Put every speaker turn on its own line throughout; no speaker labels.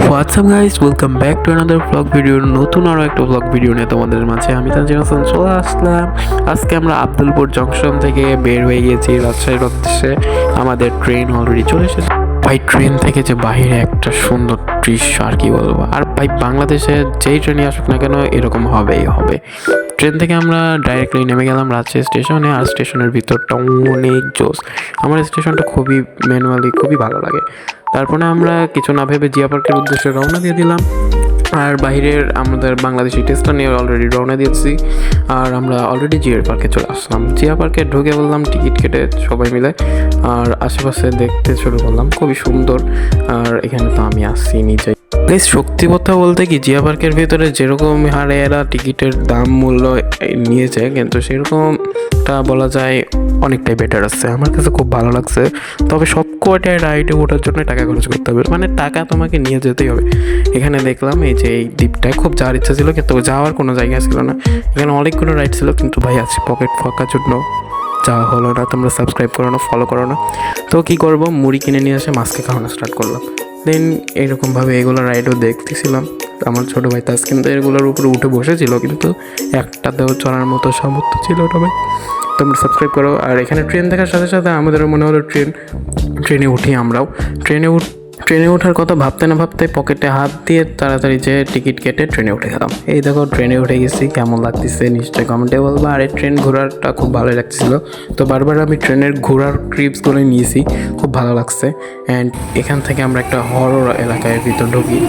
WhatsApp guys, welcome back to another blog video. নতুন আরও একটা ব্লগ ভিডিও নিয়ে তোমাদের মাঝে আমি তানজিম হাসান চলে আসলাম। আজকে আমরা আব্দুলপুর জংশন থেকে বের হয়ে গিয়েছি রাজশাহীর উদ্দেশ্যে। আমাদের ট্রেন অলরেডি চলে এসেছে। ভাই ট্রেন থেকে যে বাইরে একটা সুন্দর দৃশ্য আর কি বলবো। আর ভাই বাংলাদেশে যেই ট্রেনই আসুক না কেন এরকম হবেই হবে। ট্রেন থেকে আমরা ডাইরেক্টলি নেমে গেলাম রাজশাহী স্টেশনে। আর স্টেশনের ভিতরটা অনেক জোস। আমার স্টেশনটা ম্যানুয়ালি খুবই ভালো লাগে। তারপরে আমরা কিছু না ভেবে জিয়া পার্কের উদ্দেশ্যে রওনা দিয়ে দিলাম। আর বাইরের আমাদের বাংলাদেশি টেস্টটা নিয়ে অলরেডি রওনা দিয়েছি। আর আমরা অলরেডি জিয়া পার্কে চলে আসলাম। জিয়া পার্কে ঢুকে বললাম টিকিট কেটে সবাই মিলে। আর আশেপাশে দেখতে শুরু করলাম, খুবই সুন্দর। আর এখানে তো আমি আসছি নিজে। প্লিজ সত্যি কথা বলতে কি, জিয়া পার্কের ভিতরে যেরকম হারে এরা টিকিটের দাম মূল্য নিয়েছে, কিন্তু সেরকমটা বলা যায় অনেকটাই বেটার আছে। আমার কাছে খুব ভালো লাগছে। তবে সব কয়টায় রাইডে ওঠার জন্য টাকা খরচ করতে হবে, মানে টাকা তোমাকে নিয়ে যেতেই হবে। এখানে দেখলাম এই যে এই দ্বীপটায় খুব যাওয়ার ইচ্ছা ছিল, কিন্তু যাওয়ার কোনো জায়গা ছিল না। এখানে অনেকগুলো রাইড ছিল, কিন্তু ভাই আছে পকেট ফাঁকার জন্য যাওয়া হলো না। তোমরা সাবস্ক্রাইব করো না, ফলো করো না। তো কী করবো, মুড়ি কিনে নিয়ে এসে মাছকে খাওয়ানো স্টার্ট করলাম। দেন এরকমভাবে এগুলো রাইডও দেখতেছিলাম। আমার ছোটো ভাই তাস কিন্তু এগুলোর উপরে উঠে বসেছিল, কিন্তু একটাতেও চড়ার মতো সামর্থ্য ছিল না ভাই। তোমরা সাবস্ক্রাইব করো। আর এখানে ট্রেন দেখার সাথে সাথে আমাদেরও মনে হলো ট্রেনে উঠি আমরাও। ট্রেনে ওঠার কথা ভাবতে না ভাবতে পকেটে হাত দিয়ে তাড়াতাড়ি যে টিকিট কেটে ট্রেনে উঠে গেলাম। এই দেখো ট্রেনে উঠে গেছি, কেমন লাগতেছে নিশ্চয়ই কমেন্টে বলবো। আর এই ট্রেন ঘোরাটা খুব ভালোই লাগছিল। তো বারবার আমি ট্রেনের ঘোরার ক্লিপস করে নিয়েছি, খুব ভালো লাগছে। অ্যান্ড এখান থেকে আমরা একটা হরর এলাকার ভিতর ঢুকি।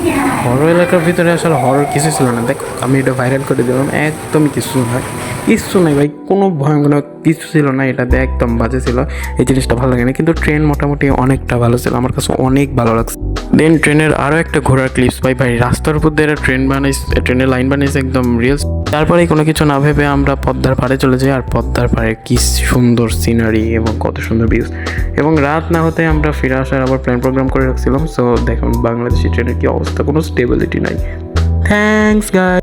হরর এলাকার ভিতরে আসলে হরর কিছু ছিল না। দেখো আমি এটা ভাইরাল করে দিলাম, একদমই কিছু নাই ভাই, কোনো ভয়ঙ্কর কিছু ছিল না। এটাতে একদম বাজে ছিল, এই জিনিসটা ভালো লাগে না। কিন্তু ট্রেন মোটামুটি অনেকটা ভালো ছিল, আমার কাছে অনেক ভালো লাগছে। দেন ট্রেনের আরও একটা ঘোরার ক্লিপস ভাই রাস্তার উপর দিয়ে ট্রেনের লাইন বানিয়েছে একদম রিয়েল। তারপরে কোনো কিছু না ভেবে আমরা পদ্মার পাড়ে চলে যাই। আর পদ্মার পাড়ে কি সুন্দর সিনারি এবং কত সুন্দর ভিউজ। এবং রাত না হতে আমরা ফিরে আসার আবার প্রোগ্রাম করে রাখছিলাম। সো দেখুন বাংলাদেশি ট্রেনের কি অবস্থা, কোনো স্টেবিলিটি নাই। Thanks guys.